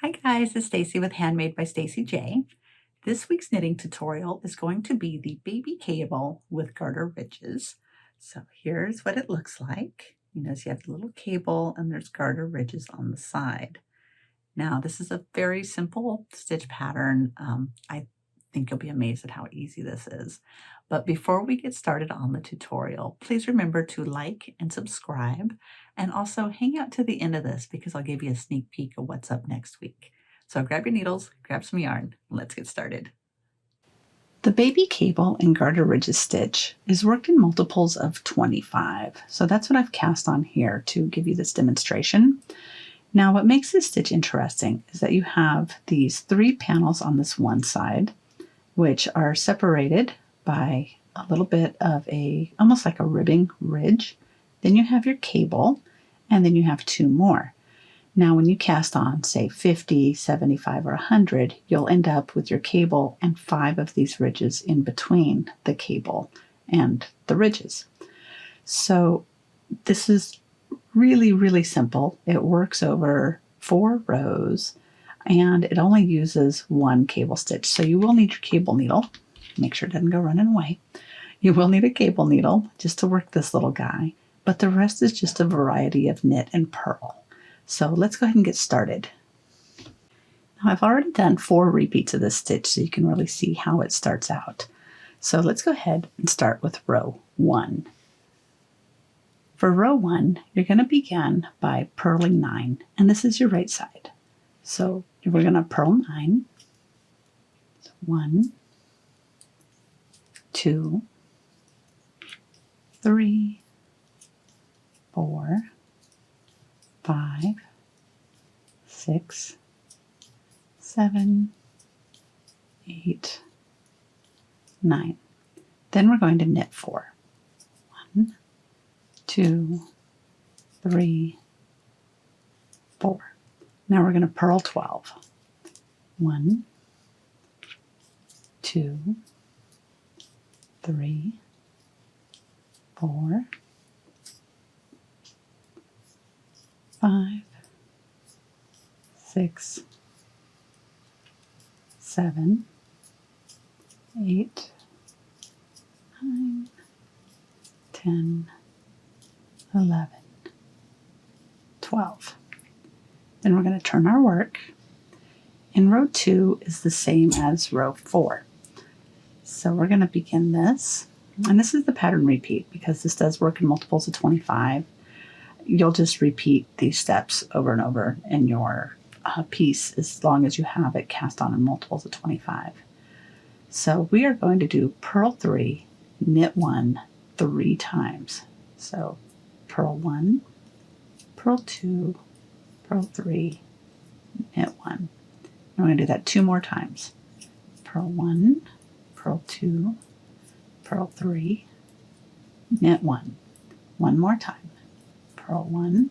Hi guys, it's Stacy with Handmade by Stacy J. This week's knitting tutorial is going to be the baby cable with garter ridges. So here's what it looks like. You notice you have the little cable and there's garter ridges on the side. Now this is a very simple stitch pattern. I think you'll be amazed at how easy this is. But before we get started on the tutorial, please remember to like and subscribe, and also hang out to the end of this because I'll give you a sneak peek of what's up next week. So grab your needles, grab some yarn, and let's get started. The baby cable and garter ridges stitch is worked in multiples of 25. So that's what I've cast on here to give you this demonstration. Now what makes this stitch interesting is that you have these 3 panels on this one side, which are separated by a little bit of almost like a ribbing ridge. Then you have your cable, and then you have 2 more. Now when you cast on, say 50, 75, or 100, you'll end up with your cable and 5 of these ridges in between the cable and the ridges. So this is really, really simple. It works over 4 rows, and it only uses 1 cable stitch. So you will need your cable needle. Make sure it doesn't go running away. You will need a cable needle just to work this little guy, but the rest is just a variety of knit and purl. So let's go ahead and get started. Now I've already done 4 repeats of this stitch so you can really see how it starts out. So let's go ahead and start with row 1. For row 1, you're going to begin by purling 9, and this is your right side. So we're going to purl 9. So 1, 2, 3, 4, 5, 6, 7, 8, 9. Then we're going to knit 4. 1, 2, 3, 4. Now we're going to purl 12. 1, 2, 3, 4, 5, 6, 7, 8, 9, 10, 11, 12. Then we're going to turn our work. And row 2 is the same as row 4. So we're going to begin this. And this is the pattern repeat because this does work in multiples of 25. You'll just repeat these steps over and over in your piece as long as you have it cast on in multiples of 25. So we are going to do purl 3, knit 1 3 times. So purl 1, purl 2, purl 3, knit 1. And we're going to do that 2 more times. Purl 1, purl 2, purl 3, knit 1. 1 more time. Purl 1,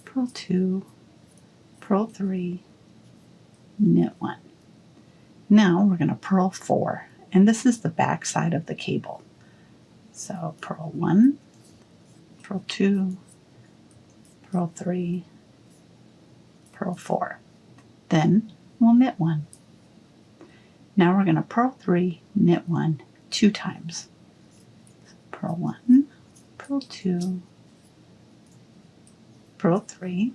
purl 2, purl 3, knit 1. Now we're going to purl 4, and this is the back side of the cable. So purl 1, purl 2, purl 3, purl 4. Then we'll knit 1. Now we're going to purl 3, knit 1 2 times. So purl 1, purl 2, purl 3,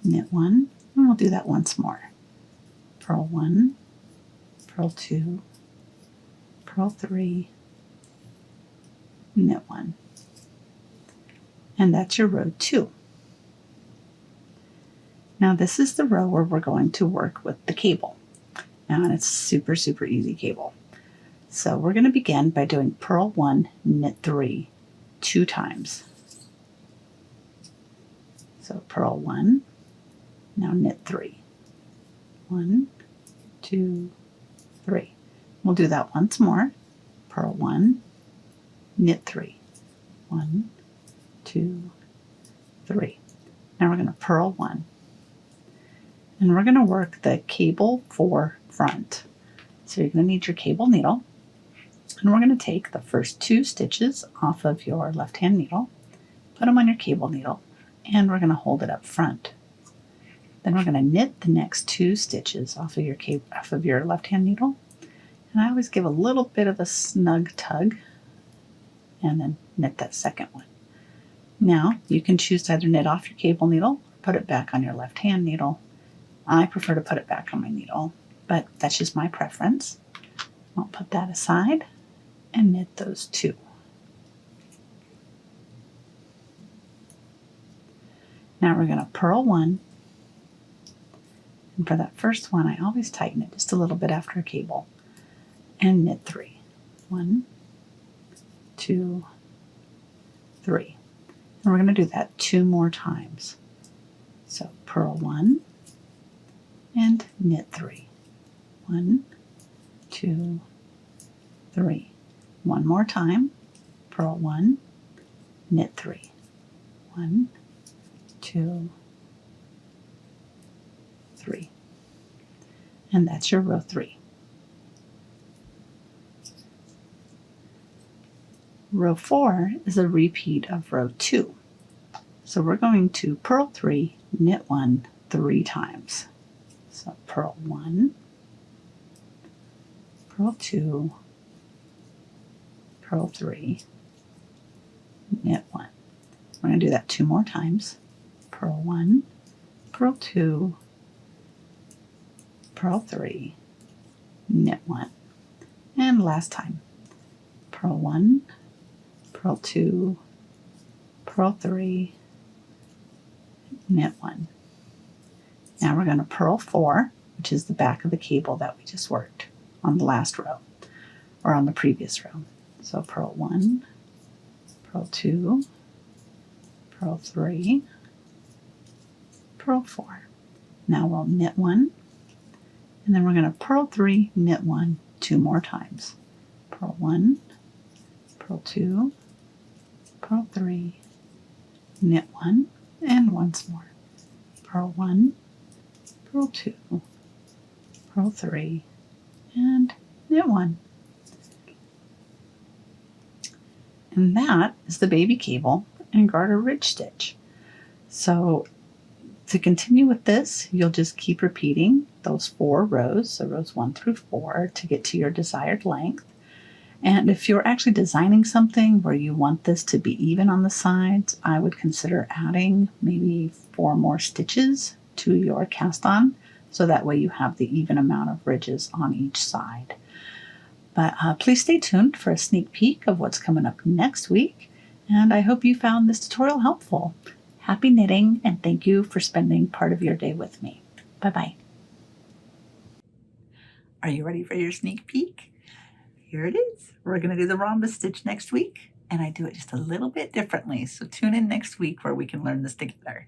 knit 1, and we'll do that once more. Purl 1, purl 2, purl 3, knit 1. And that's your row 2. Now this is the row where we're going to work with the cable. Now, and it's super, super easy cable. So we're going to begin by doing purl 1, knit 3 2 times. So purl 1, now knit 3. 1, 2, 3. We'll do that once more. Purl 1, knit 3. 1, 2, 3. Now we're going to purl 1. And we're going to work the cable for front. So you're going to need your cable needle. And we're going to take the first 2 stitches off of your left-hand needle, put them on your cable needle, and we're going to hold it up front. Then we're going to knit the next 2 stitches off of your left-hand needle. And I always give a little bit of a snug tug and then knit that second one. Now you can choose to either knit off your cable needle or put it back on your left-hand needle. I prefer to put it back on my needle, but that's just my preference. I'll put that aside and knit those 2. Now we're going to purl 1. And for that first one, I always tighten it just a little bit after a cable and knit 3. 1, 2, 3. And we're going to do that 2 more times. So purl 1 and knit 3. 1, 2, 3. One more time. Purl 1, knit 3. 1, 2, 3. And that's your row 3. Row 4 is a repeat of row 2. So we're going to purl 3, knit 1 3 times. So purl 1, purl 2, purl 3, knit 1. We're going to do that 2 more times. Purl 1, purl 2, purl 3, knit 1. And last time. Purl 1, purl 2, purl 3, knit 1. Now we're going to purl 4, which is the back of the cable that we just worked on the last row, or on the previous row. So purl 1, purl 2, purl 3, purl 4. Now we'll knit 1, and then we're going to purl 3, knit 1 2 more times. Purl 1, purl 2, purl 3, knit 1, and once more. Purl 1, purl 2, purl 3, and knit 1. And that is the baby cable and garter ridge stitch. So to continue with this, you'll just keep repeating those 4 rows, so rows 1 through 4, to get to your desired length. And if you're actually designing something where you want this to be even on the sides, I would consider adding maybe 4 more stitches to your cast on, so that way you have the even amount of ridges on each side. But please stay tuned for a sneak peek of what's coming up next week, and I hope you found this tutorial helpful. Happy knitting, and thank you for spending part of your day with me. Bye-bye. Are you ready for your sneak peek? Here it is. We're going to do the rhombus stitch next week, and I do it just a little bit differently, so tune in next week where we can learn this together.